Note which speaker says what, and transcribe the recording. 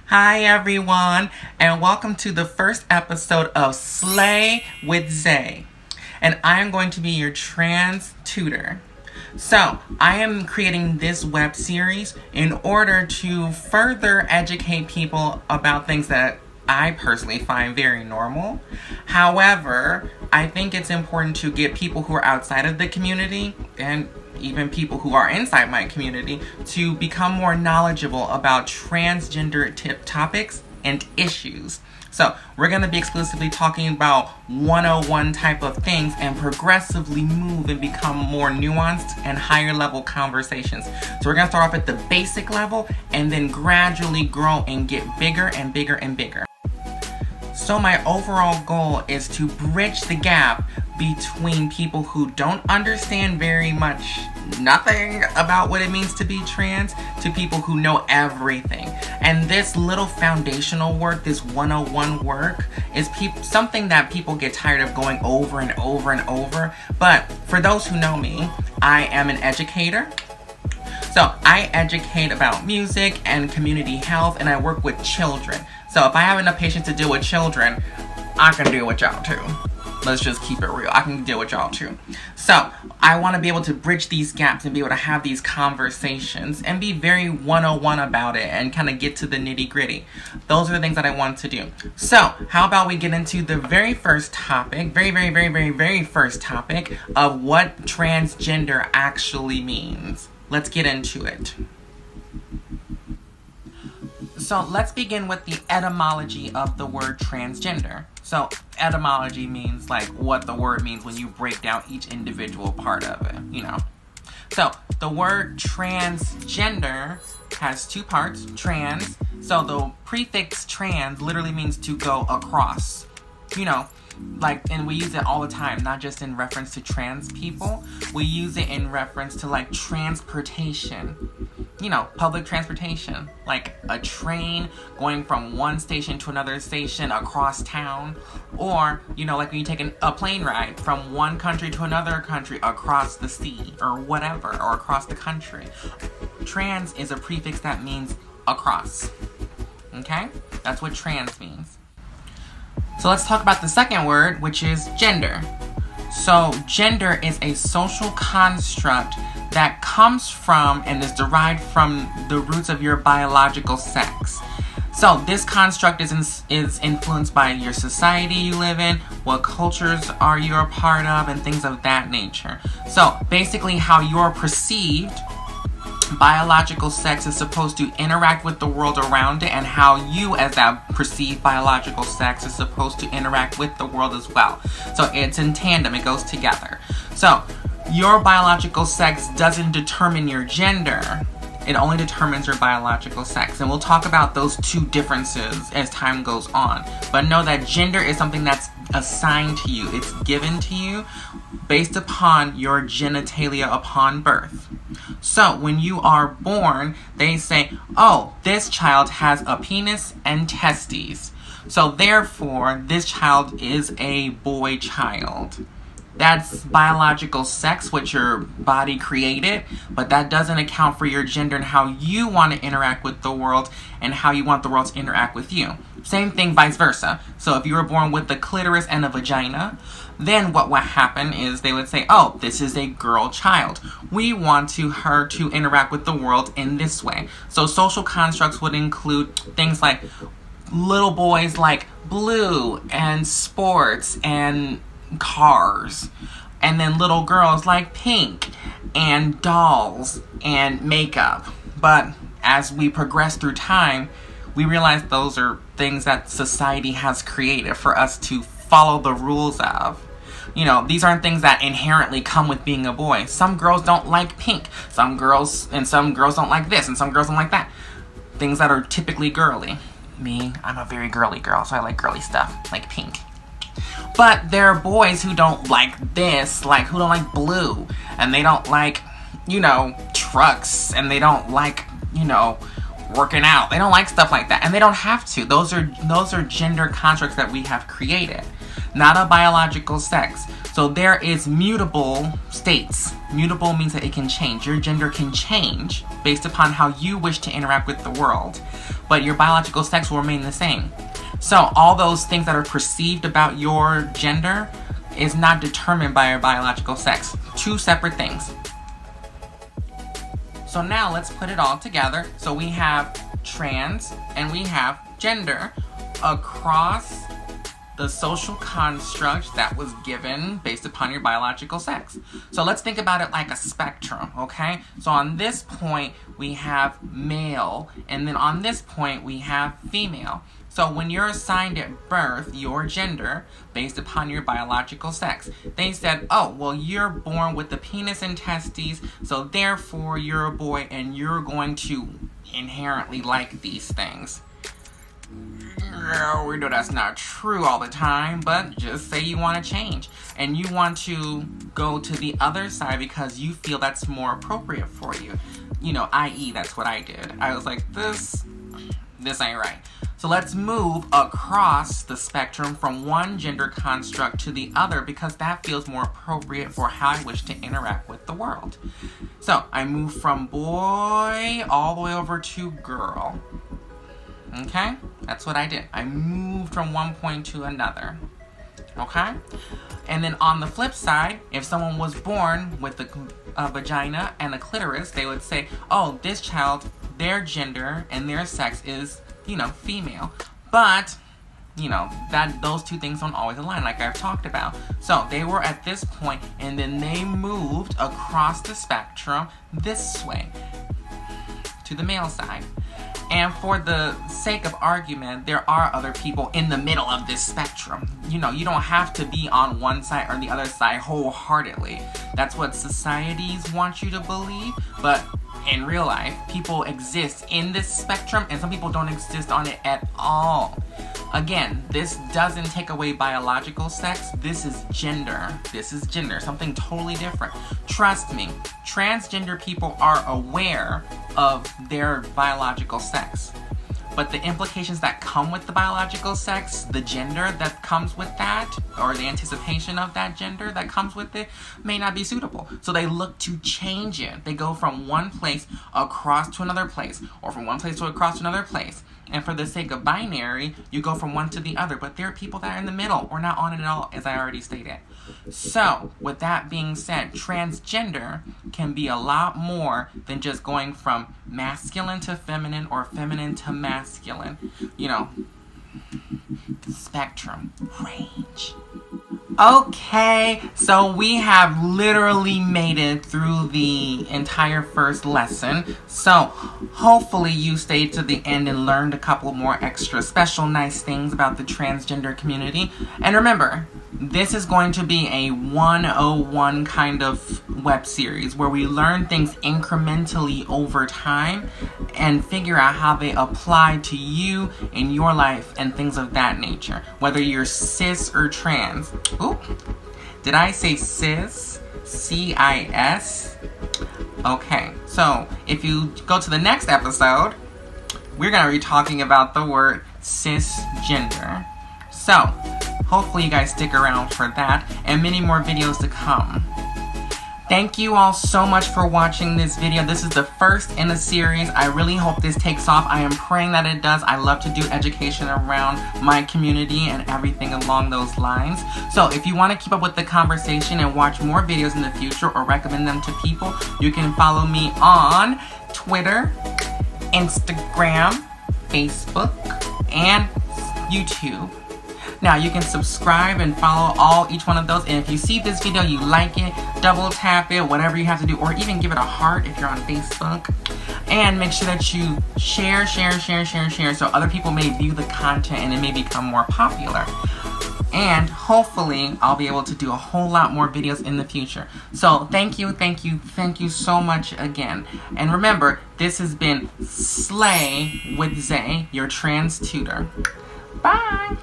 Speaker 1: Hi everyone, and welcome to the first episode of Slay with Zay. And I am going to be your trans tutor. So, I am creating this web series in order to further educate people about things that I personally find very normal. However, I think it's important to get people who are outside of the community and even people who are inside my community to become more knowledgeable about transgender topics and issues. So we're going to be exclusively talking about 101 type of things and progressively move and become more nuanced and higher level conversations. So we're going to start off at the basic level and then gradually grow and get bigger and bigger and bigger. So my overall goal is to bridge the gap between people who don't understand very much nothing about what it means to be trans to people who know everything. And this little foundational work, this 101 work, is something that people get tired of going over and over and over. But for those who know me, I am an educator. So I educate about music and community health, and I work with children. So if I have enough patience to deal with children, I can deal with y'all too. Let's just keep it real. I can deal with y'all too. So I want to be able to bridge these gaps and be able to have these conversations and be very 101 about it and kind of get to the nitty gritty. Those are the things that I want to do. So how about we get into the very first topic, very first topic of what transgender actually means. Let's get into it. So let's begin with the etymology of the word transgender. So etymology means like what the word means when you break down each individual part of it, you know. So the word transgender has two parts, trans. So the prefix trans literally means to go across, you know. Like, and we use it all the time, not just in reference to trans people. We use it in reference to like transportation, you know, public transportation, like a train going from one station to another station across town, or, you know, like when you take a plane ride from one country to another country across the sea or whatever, or across the country. Trans is a prefix that means across. Okay? That's what trans means. So let's talk about the second word, which is gender. So gender is a social construct that comes from and is derived from the roots of your biological sex. So this construct is influenced by your society you live in, what cultures are you a part of, and things of that nature. So basically how you're perceived biological sex is supposed to interact with the world around it, and how you as that perceived biological sex is supposed to interact with the world as well. So it's in tandem, it goes together. So your biological sex doesn't determine your gender, it only determines your biological sex. And we'll talk about those two differences as time goes on. But know that gender is something that's assigned to you. It's given to you based upon your genitalia upon birth. So when you are born, they say, oh, this child has a penis and testes. So therefore, this child is a boy child. That's biological sex, what your body created, but that doesn't account for your gender and how you want to interact with the world and how you want the world to interact with you. Same thing, vice versa. So if you were born with a clitoris and a vagina, then what would happen is they would say, oh, this is a girl child. We want her to interact with the world in this way. So social constructs would include things like little boys like blue and sports and cars, and then little girls like pink and dolls and makeup. But as we progress through time, we realize those are things that society has created for us to follow the rules of. You know, these aren't things that inherently come with being a boy. Some girls don't like pink, some girls don't like this, and some girls don't like that. Things that are typically girly. Me, I'm a very girly girl, so I like girly stuff, like pink. But there are boys who don't like this, like who don't like blue, and they don't like, you know, trucks, and they don't like, you know, working out. They don't like stuff like that, and they don't have to. Those are gender constructs that we have created. not a biological sex. So there is mutable states. Mutable means that it can change. Your gender can change based upon how you wish to interact with the world, but your biological sex will remain the same. So all those things that are perceived about your gender is not determined by your biological sex. Two separate things. So now let's put it all together. So we have trans and we have gender across the social construct that was given based upon your biological sex. So let's think about it like a spectrum, okay? So on this point, we have male, and then on this point, we have female. So when you're assigned at birth your gender based upon your biological sex, they said, oh, well, you're born with the penis and testes, so therefore you're a boy and you're going to inherently like these things. We know that's not true all the time, but just say you want to change and you want to go to the other side because you feel that's more appropriate for you. You know, i.e. that's what I did. I was like, this ain't right. So let's move across the spectrum from one gender construct to the other because that feels more appropriate for how I wish to interact with the world. So I move from boy all the way over to girl. Okay? That's what I did. I moved from one point to another. Okay? And then on the flip side, if someone was born with a vagina and a clitoris, they would say, oh, this child, their gender and their sex is, you know, female. But, you know, that those two things don't always align, like I've talked about. So they were at this point, and then they moved across the spectrum this way to the male side. And for the sake of argument, there are other people in the middle of this spectrum. You know, you don't have to be on one side or the other side wholeheartedly. That's what societies want you to believe, but in real life, people exist in this spectrum and some people don't exist on it at all. Again, this doesn't take away biological sex. This is gender. This is gender, something totally different. Trust me, transgender people are aware of their biological sex. But the implications that come with the biological sex, the gender that comes with that, or the anticipation of that gender that comes with it, may not be suitable. So they look to change it. They go from one place across to another place, or from one place to across to another place. And for the sake of binary, you go from one to the other. But there are people that are in the middle, or not on it at all, as I already stated. So, with that being said, transgender can be a lot more than just going from masculine to feminine or feminine to masculine. You know, spectrum, range. Okay, so we have literally made it through the entire first lesson. So hopefully you stayed to the end and learned a couple more extra special nice things about the transgender community. And remember, this is going to be a 101 kind of web series where we learn things incrementally over time and figure out how they apply to you in your life and things of that nature, whether you're cis or trans. Oop, did I say cis? C-I-S? Okay, so if you go to the next episode, we're going to be talking about the word cisgender. So, hopefully you guys stick around for that and many more videos to come. Thank you all so much for watching this video. This is the first in a series. I really hope this takes off. I am praying that it does. I love to do education around my community and everything along those lines. So if you want to keep up with the conversation and watch more videos in the future or recommend them to people, you can follow me on Twitter, Instagram, Facebook, and YouTube. Now you can subscribe and follow each one of those, and if you see this video, you like it, double tap it, whatever you have to do, or even give it a heart if you're on Facebook. And make sure that you share so other people may view the content and it may become more popular. And hopefully I'll be able to do a whole lot more videos in the future. So thank you so much again. And remember, this has been Slay with Zay, your trans tutor. Bye!